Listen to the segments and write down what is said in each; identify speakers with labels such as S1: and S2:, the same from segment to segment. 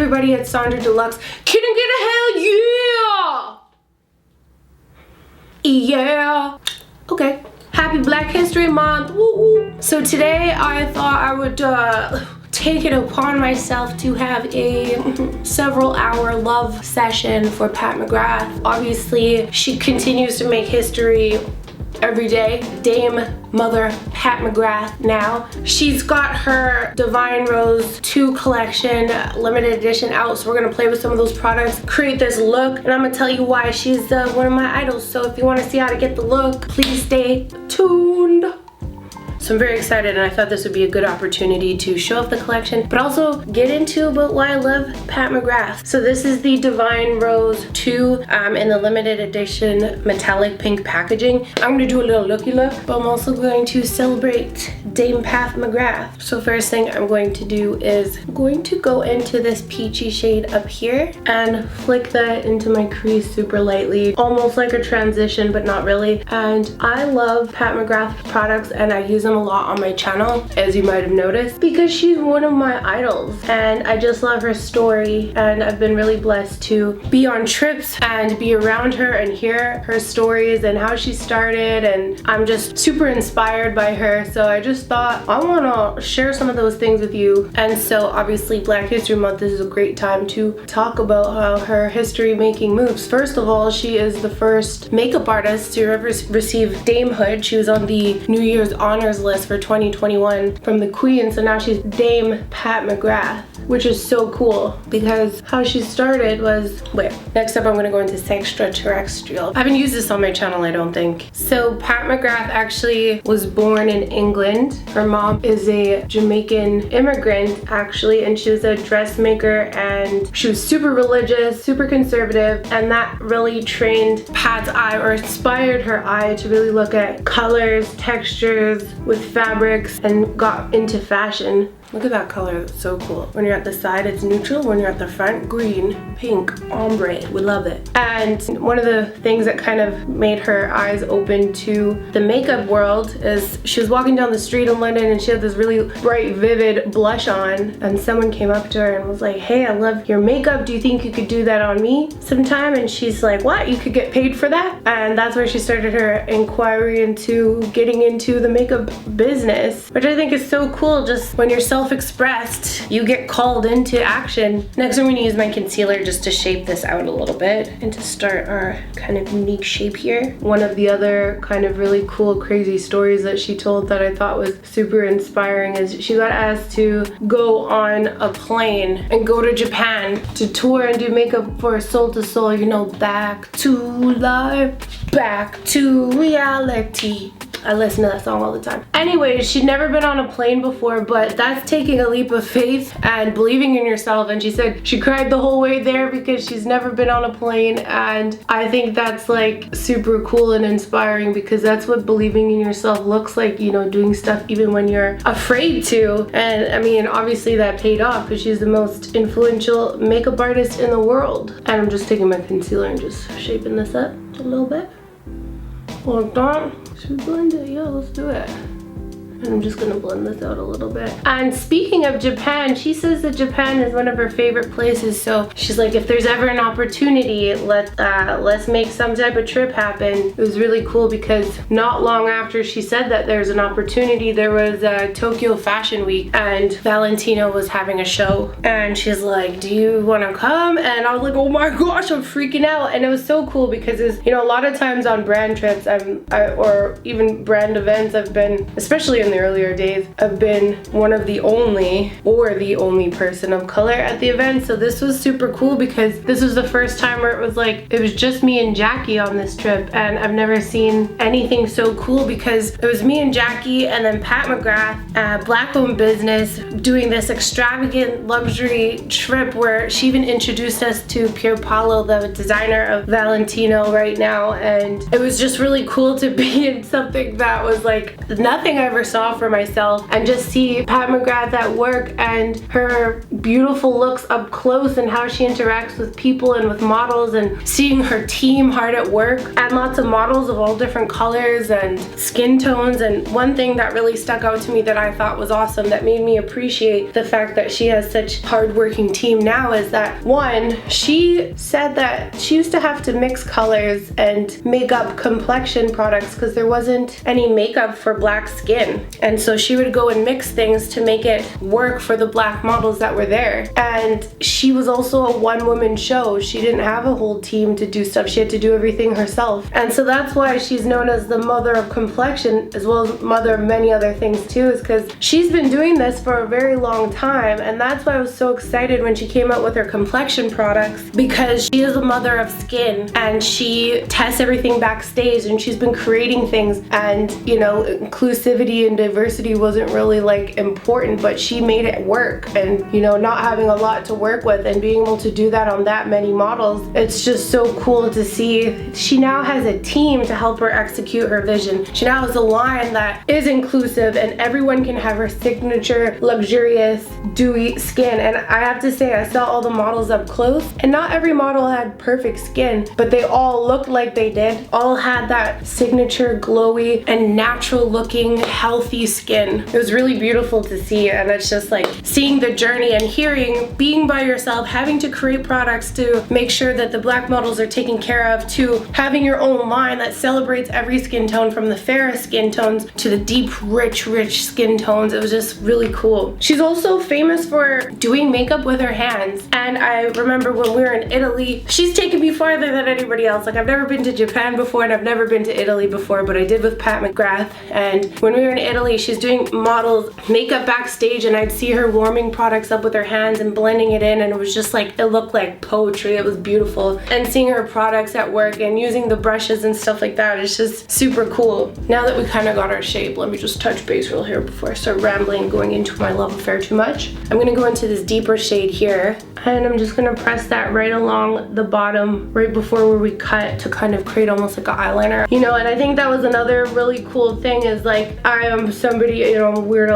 S1: everybody at Sonjdradeluxe. Can I get a hell yeah? Yeah. Okay. Happy Black History Month. Woo woo. So today I thought I would take it upon myself to have a several hour love session for Pat McGrath. Obviously, she continues to make history every day. Dame Mother Pat McGrath now. She's got her Divine Rose 2 collection limited edition out, so we're gonna play with some of those products, create this look, and I'm gonna tell you why she's one of my idols. So if you want to see how to get the look, please stay tuned. So I'm very excited, and I thought this would be a good opportunity to show off the collection, but also get into about why I love Pat McGrath. So this is the Divine Rose 2 in the limited edition metallic pink packaging. I'm gonna do a little looky look, but I'm also going to celebrate Dame Pat McGrath. So first thing I'm going to do is I'm going to go into this peachy shade up here and flick that into my crease super lightly, almost like a transition, but not really. And I love Pat McGrath products, and I use them a lot on my channel, as you might have noticed, because she's one of my idols, and I just love her story, and I've been really blessed to be on trips and be around her and hear her stories and how she started, and I'm just super inspired by her. So I just thought I want to share some of those things with you. And so obviously Black History Month, this is a great time to talk about how her history making moves. First of all, she is the first makeup artist to ever receive damehood. She was on the New Year's honors list for 2021 from the Queen, so now she's Dame Pat McGrath, which is so cool because how she started was, wait, next up I'm gonna go into extraterrestrial. I haven't used this on my channel, I don't think. So Pat McGrath actually was born in England. Her mom is a Jamaican immigrant actually, and she was a dressmaker, and she was super religious, super conservative, and that really trained Pat's eye, or inspired her eye, to really look at colors, textures with fabrics, and got into fashion. Look at that color, it's so cool. When you're at the side, it's neutral. When you're at the front, green, pink, ombre. We love it. And one of the things that kind of made her eyes open to the makeup world is she was walking down the street in London, and she had this really bright, vivid blush on, and someone came up to her and was like, hey, I love your makeup. Do you think you could do that on me sometime? And she's like, what? You could get paid for that? And that's where she started her inquiry into getting into the makeup business, which I think is so cool. Just when you're self-expressed, you get called into action. Next, I'm gonna use my concealer just to shape this out a little bit and to start our kind of unique shape here. One of the other kind of really cool, crazy stories that she told that I thought was super inspiring is she got asked to go on a plane and go to Japan to tour and do makeup for Soul to Soul, you know, back to life, back to reality. I listen to that song all the time. Anyways, she'd never been on a plane before, but that's taking a leap of faith and believing in yourself. And she said she cried the whole way there because she's never been on a plane. And I think that's like super cool and inspiring, because that's what believing in yourself looks like, you know, doing stuff even when you're afraid to. And I mean, obviously that paid off because she's the most influential makeup artist in the world. And I'm just taking my concealer and just shaping this up a little bit. Like that. Should we blend it? Yeah, let's do it. And I'm just gonna blend this out a little bit. And speaking of Japan, she says that Japan is one of her favorite places. So she's like, if there's ever an opportunity, let's make some type of trip happen. It was really cool because not long after she said that there's an opportunity, there was Tokyo Fashion Week, and Valentino was having a show. And she's like, do you wanna come? And I was like, oh my gosh, I'm freaking out. And it was so cool because it's, you know, a lot of times on brand trips, or even brand events, I've been, especially in the earlier days, I've been one of the only person of color at the event. So this was super cool because this was the first time where it was like, it was just me and Jackie on this trip, and I've never seen anything so cool because it was me and Jackie and then Pat McGrath, Black-owned business, doing this extravagant luxury trip where she even introduced us to Pier Paolo, the designer of Valentino right now. And it was just really cool to be in something that was like nothing I ever saw saw for myself and just see Pat McGrath at work and her beautiful looks up close and how she interacts with people and with models, and seeing her team hard at work and lots of models of all different colors and skin tones. And one thing that really stuck out to me that I thought was awesome, that made me appreciate the fact that she has such hardworking team now, is that one, she said that she used to have to mix colors and make up complexion products because there wasn't any makeup for black skin, and so she would go and mix things to make it work for the black models that were there. And she was also a one-woman show. She didn't have a whole team to do stuff. She had to do everything herself, and so that's why she's known as the mother of complexion, as well as mother of many other things too, is because she's been doing this for a very long time. And that's why I was so excited when she came out with her complexion products, because she is a mother of skin and she tests everything backstage, and she's been creating things. And you know, inclusivity and diversity wasn't really like important, but she made it work. And you know, not having a lot to work with and being able to do that on that many models, it's just so cool to see. She now has a team to help her execute her vision. She now has a line that is inclusive and everyone can have her signature luxurious dewy skin. And I have to say, I saw all the models up close, and not every model had perfect skin, but they all looked like they did. All had that signature glowy and natural looking healthy skin. It was really beautiful to see. And it's just like seeing the journey and hearing, being by yourself, having to create products to make sure that the black models are taken care of, to having your own line that celebrates every skin tone, from the fairest skin tones to the deep rich skin tones. It was just really cool. She's also famous for doing makeup with her hands, and I remember when we were in Italy, she's taken me farther than anybody else. Like, I've never been to Japan before and I've never been to Italy before, but I did with Pat McGrath. And when we were in Italy, she's doing models makeup backstage, and I'd see her warming products up with her hands and blending it in, and it was just like, it looked like poetry. It was beautiful. And seeing her products at work and using the brushes and stuff like that, it's just super cool. Now that we kind of got our shape, let me just touch base real here before I start rambling and going into my love affair too much. I'm gonna go into this deeper shade here, and I'm just gonna press that right along the bottom, right before where we cut, to kind of create almost like an eyeliner. You know, and I think that was another really cool thing, is like, I am somebody, you know, I'm a weirdo.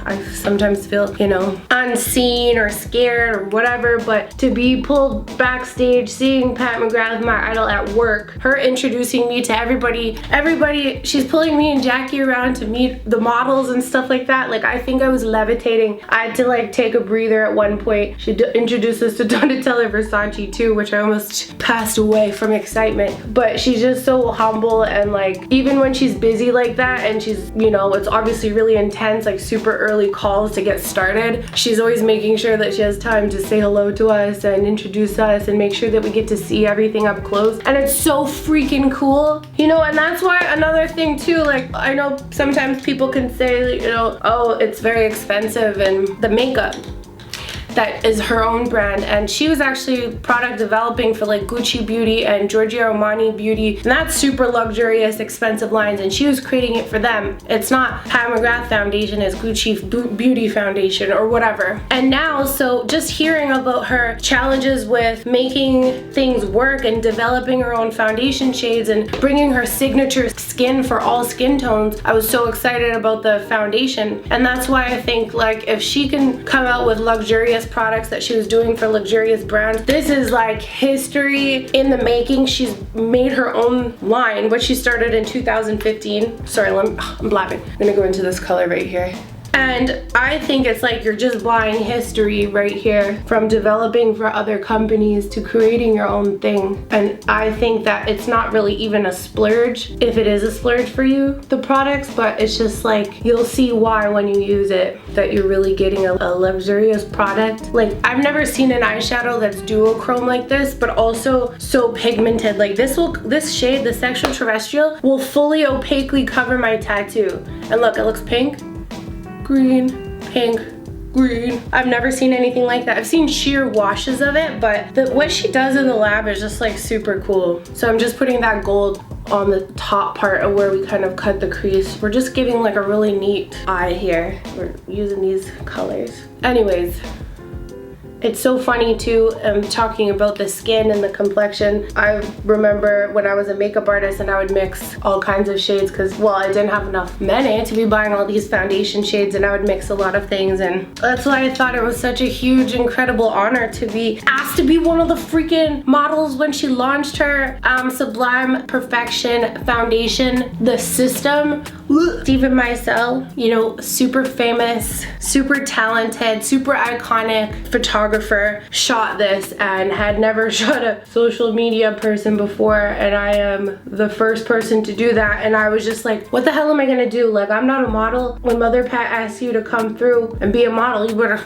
S1: I sometimes feel, you know, unseen or scared or whatever, but to be pulled backstage, seeing Pat McGrath, my idol, at work, her introducing me to everybody, she's pulling me and Jackie around to meet the models and stuff like that. Like, I think I was levitating. I had to like take a breather at one point. She introduced us to Donatella Versace too, which I almost passed away from excitement. But she's just so humble, and like, even when she's busy like that, and she's, you know, it's obviously really intense, like super early calls to get started, she's always making sure that she has time to say hello to us and introduce us and make sure that we get to see everything up close. And it's so freaking cool, you know. And that's why another thing too, like, I know sometimes people can say, you know, oh, it's very expensive, and the makeup that is her own brand, and she was actually product developing for like Gucci Beauty and Giorgio Armani Beauty, and that's super luxurious, expensive lines, and she was creating it for them. It's not Pat McGrath foundation, it's Gucci Beauty foundation or whatever. And now, so just hearing about her challenges with making things work and developing her own foundation shades and bringing her signature skin for all skin tones, I was so excited about the foundation. And that's why I think, like, if she can come out with luxurious products that she was doing for luxurious brands, this is like history in the making. She's made her own line, which she started in 2015. Sorry, I'm blabbing. I'm gonna go into this color right here. And I think it's like you're just buying history right here, from developing for other companies to creating your own thing. And I think that it's not really even a splurge, if it is a splurge for you, the products, but it's just like, you'll see why when you use it, that you're really getting a luxurious product. Like, I've never seen an eyeshadow that's duochrome like this, but also so pigmented. Like, this shade, the Sexual Terrestrial, will fully opaquely cover my tattoo. And look, it looks pink, green, pink, green. I've never seen anything like that. I've seen sheer washes of it, but what she does in the lab is just like super cool. So I'm just putting that gold on the top part of where we kind of cut the crease. We're just giving like a really neat eye here. We're using these colors. Anyways, It's so funny too, talking about the skin and the complexion. I remember when I was a makeup artist and I would mix all kinds of shades because, well, I didn't have enough money to be buying all these foundation shades, and I would mix a lot of things, and that's why I thought it was such a huge, incredible honor to be asked to be one of the freaking models when she launched her Sublime Perfection foundation. The system, Steven Meisel, you know, super famous, super talented, super iconic photographer, shot this and had never shot a social media person before, and I am the first person to do that. And I was just like, what the hell am I gonna do? Like, I'm not a model. When Mother Pat asks you to come through and be a model, you better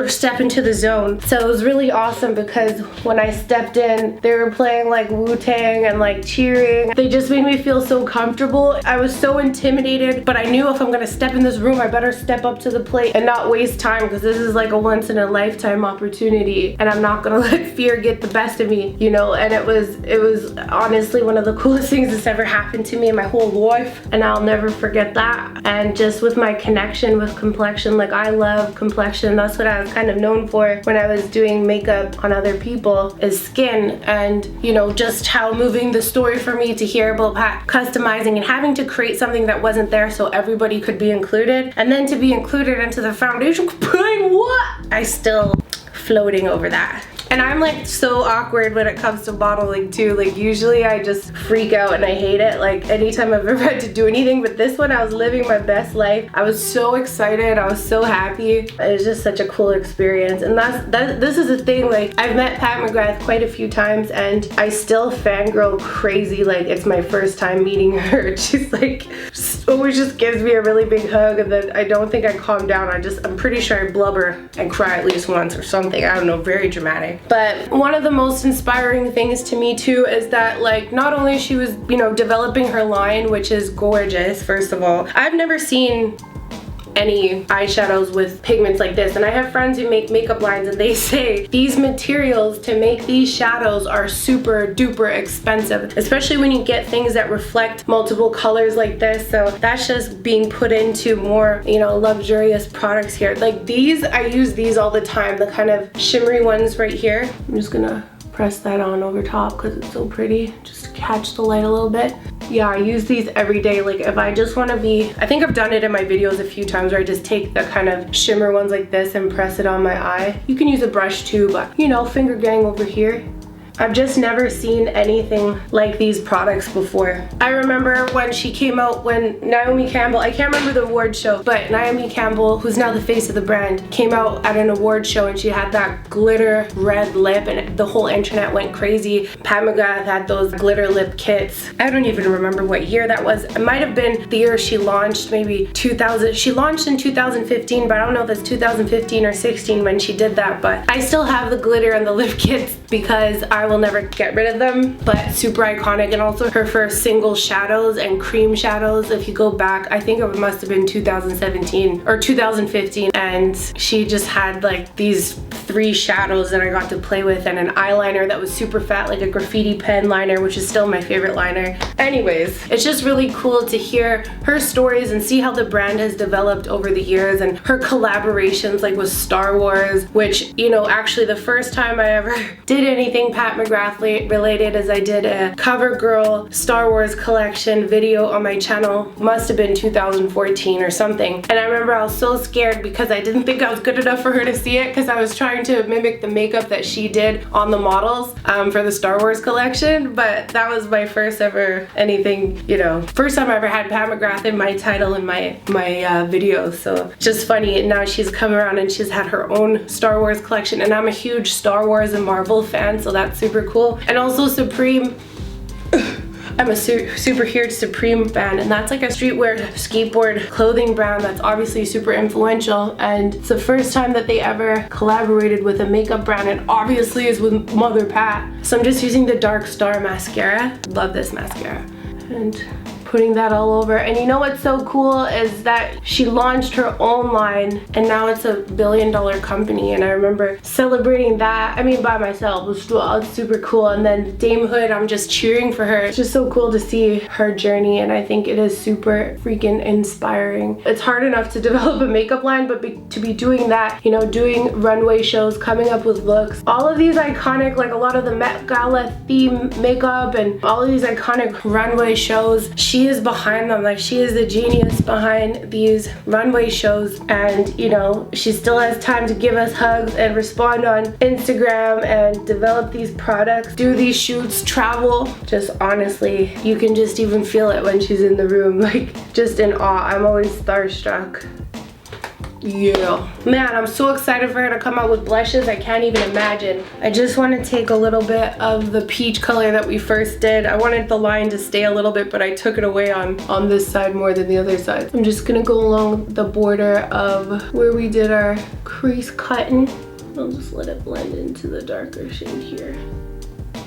S1: step into the zone. So it was really awesome because when I stepped in, they were playing like Wu-Tang and like cheering. They just made me feel so comfortable. I was so intimidated, but I knew if I'm gonna step in this room, I better step up to the plate and not waste time, because this is like a once in a lifetime opportunity and I'm not gonna let fear get the best of me, you know. And it was honestly one of the coolest things that's ever happened to me in my whole life, and I'll never forget that. And just with my connection with complexion, like I love complexion. That's what I was kind of known for when I was doing makeup on other people, is skin. And you know, just how moving the story for me to hear about customizing and having to create something that wasn't there so everybody could be included, and then to be included into the foundation. What? I still floating over that. And I'm like so awkward when it comes to modeling too. Like usually I just freak out and I hate it, like anytime I've ever had to do anything. But this one, I was living my best life. I was so excited, I was so happy. It was just such a cool experience. And this is the thing, like I've met Pat McGrath quite a few times and I still fangirl crazy like it's my first time meeting her. She's like always just gives me a really big hug, and then I don't think I calm down. I'm pretty sure I blubber and cry at least once or something. I don't know, very dramatic. But one of the most inspiring things to me too is that, like, not only she was, you know, developing her line, which is gorgeous, first of all. I've never seen any eyeshadows with pigments like this, and I have friends who make makeup lines and they say these materials to make these shadows are super duper expensive, especially when you get things that reflect multiple colors like this. So that's just being put into more, you know, luxurious products here. Like these, I use these all the time, the kind of shimmery ones right here. I'm just gonna press that on over top because it's so pretty, just to catch the light a little bit. Yeah, I use these every day. Like if I just want to be, I think I've done it in my videos a few times where I just take the kind of shimmer ones like this and press it on my eye. You can use a brush too, but you know, finger gang over here. I've just never seen anything like these products before. I remember when she came out, when Naomi Campbell, I can't remember the award show, but Naomi Campbell, who's now the face of the brand, came out at an award show and she had that glitter red lip and the whole internet went crazy. Pat McGrath had those glitter lip kits. I don't even remember what year that was. It might have been the year she launched, maybe 2000. She launched in 2015, but I don't know if it's 2015 or 16 when she did that, but I still have the glitter and the lip kits because I will never get rid of them. But super iconic. And also her first single shadows and cream shadows, if you go back, I think it must have been 2017 or 2015, and she just had like these 3 shadows that I got to play with, and an eyeliner that was super fat, like a graffiti pen liner, which is still my favorite liner. Anyways, it's just really cool to hear her stories and see how the brand has developed over the years, and her collaborations like with Star Wars, which, you know, actually the first time I ever did anything Pat McGrath related is I did a CoverGirl Star Wars collection video on my channel. Must have been 2014 or something. And I remember I was so scared because I didn't think I was good enough for her to see it, because I was trying to mimic the makeup that she did on the models for the Star Wars collection. But that was my first ever anything, you know, first time I ever had Pat McGrath in my title in my videos. So just funny. And now she's come around and she's had her own Star Wars collection, and I'm a huge Star Wars and Marvel fan, so that's super cool. And also Supreme. I'm a super huge Supreme fan, and that's like a streetwear skateboard clothing brand that's obviously super influential, and it's the first time that they ever collaborated with a makeup brand, and obviously is with Mother Pat. So I'm just using the Dark Star mascara. Love this mascara. And putting that all over. And you know what's so cool is that she launched her own line and now it's a billion-dollar company. And I remember celebrating that, I mean by myself, it's super cool. And then damehood, I'm just cheering for her. It's just so cool to see her journey, and I think it is super freaking inspiring. It's hard enough to develop a makeup line, but to be doing that, you know, doing runway shows, coming up with looks, all of these iconic, like a lot of the Met Gala theme makeup and all of these iconic runway shows, she is behind them. Like, she is the genius behind these runway shows, and you know, she still has time to give us hugs and respond on Instagram and develop these products, do these shoots, travel. Just honestly, you can just even feel it when she's in the room, like just in awe. I'm always starstruck. Yeah, man, I'm so excited for her to come out with blushes. I can't even imagine. I just want to take a little bit of the peach color that we first did. I wanted the line to stay a little bit, but I took it away on this side more than the other side. I'm just gonna go along the border of where we did our crease cutting. I'll just let it blend into the darker shade here.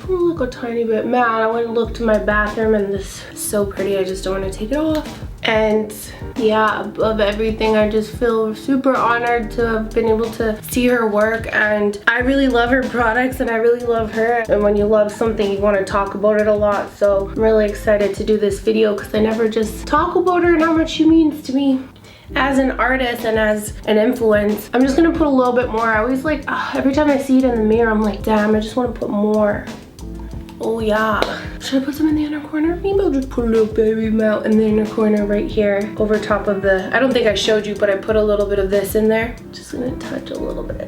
S1: Look a tiny bit. Man, I went and looked in my bathroom and this is so pretty. I just don't want to take it off. And yeah, above everything, I just feel super honored to have been able to see her work, and I really love her products and I really love her. And when you love something, you want to talk about it a lot. So I'm really excited to do this video because I never just talk about her and how much she means to me as an artist and as an influence. I'm just gonna put a little bit more. I always like, every time I see it in the mirror, I'm like, damn, I just want to put more. Oh yeah. Should I put some in the inner corner? Maybe I'll just put a little baby amount in the inner corner right here over top of the, I don't think I showed you, but I put a little bit of this in there. Just gonna touch a little bit.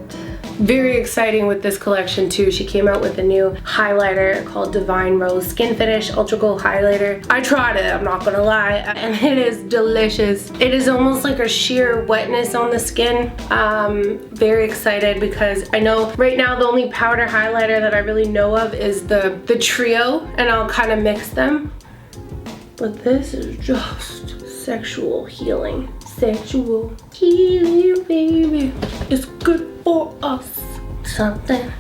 S1: Very exciting with this collection too. She came out with a new highlighter called Divine Rose Skin Finish Ultra Gold Highlighter. I tried it, I'm not gonna lie, and it is delicious. It is almost like a sheer wetness on the skin. Very excited because I know right now the only powder highlighter that I really know of is the Trio, and I'll kind of mix them. But this is just sexual healing. Sexual healing, baby. It's good for us. Something.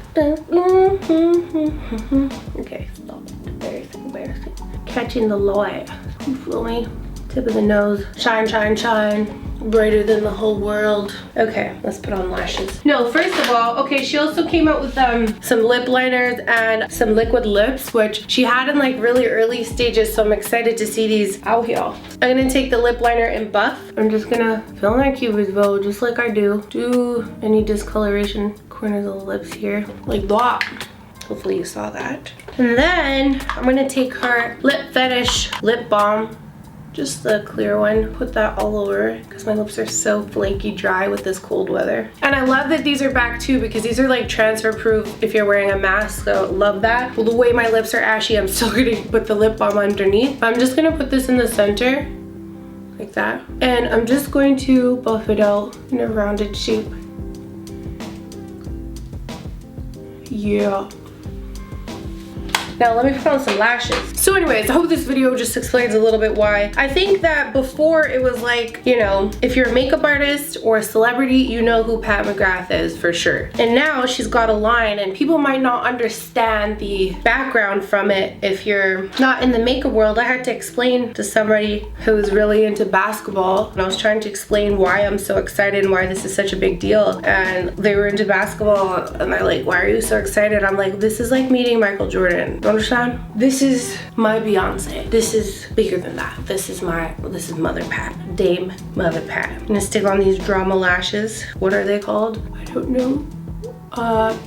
S1: Okay, stop. Embarrassing. Catching the light. You feel me? Tip of the nose. Shine, shine, shine. Brighter than the whole world. Okay, let's put on lashes. No, first of all, okay, she also came out with some lip liners and some liquid lips, which she had in like really early stages, so I'm excited to see these out here. I'm gonna take the lip liner in Buff. I'm just gonna fill my cubic bow just like I do. Do any discoloration corners of the lips here, like that. Hopefully you saw that. And then I'm gonna take her Lip Fetish lip balm. Just the clear one, put that all over because my lips are so flaky dry with this cold weather. And I love that these are back too because these are like transfer proof if you're wearing a mask, so love that. Well, the way my lips are ashy, I'm still gonna put the lip balm underneath. I'm just gonna put this in the center like that. And I'm just going to buff it out in a rounded shape. Yeah. Now let me put on some lashes. So anyways, I hope this video just explains a little bit why. I think that before it was like, you know, if you're a makeup artist or a celebrity, you know who Pat McGrath is for sure. And now she's got a line and people might not understand the background from it if you're not in the makeup world. I had to explain to somebody who's really into basketball, and I was trying to explain why I'm so excited and why this is such a big deal. And they were into basketball and they're like, why are you so excited? I'm like, this is like meeting Michael Jordan. You understand? This is my Beyonce. This is bigger than that. This is Mother Pat. Dame Mother Pat. I'm gonna stick on these drama lashes. What are they called? I don't know. But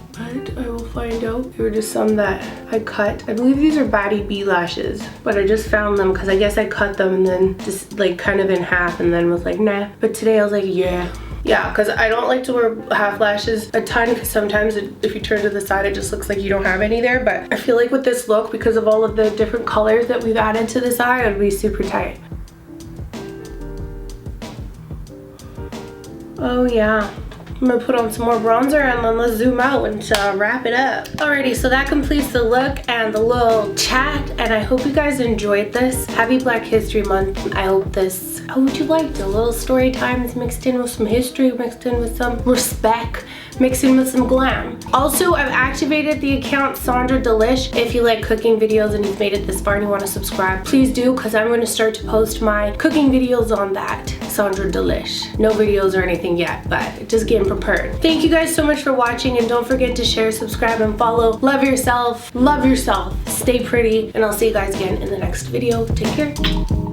S1: I will find out. They were just some that I cut. I believe these are BADDIE B lashes, but I just found them because I guess I cut them and then just like kind of in half and then was like, nah. But today I was like, yeah. Yeah, because I don't like to wear half lashes a ton because sometimes if you turn to the side, it just looks like you don't have any there. But I feel like with this look, because of all of the different colors that we've added to this eye, it would be super tight. Oh yeah. I'm gonna put on some more bronzer and then let's zoom out and wrap it up. Alrighty, so that completes the look and the little chat, and I hope you guys enjoyed this. Happy Black History Month. I hope this How would you like it? A little story times mixed in with some history, mixed in with some respect, mixed in with some glam. Also, I've activated the account Sonjdradeluxe. If you like cooking videos and you've made it this far and you want to subscribe, please do, because I'm going to start to post my cooking videos on that. Sonjdradeluxe. No videos or anything yet, but just getting prepared. Thank you guys so much for watching, and don't forget to share, subscribe, and follow. Love yourself, stay pretty, and I'll see you guys again in the next video. Take care.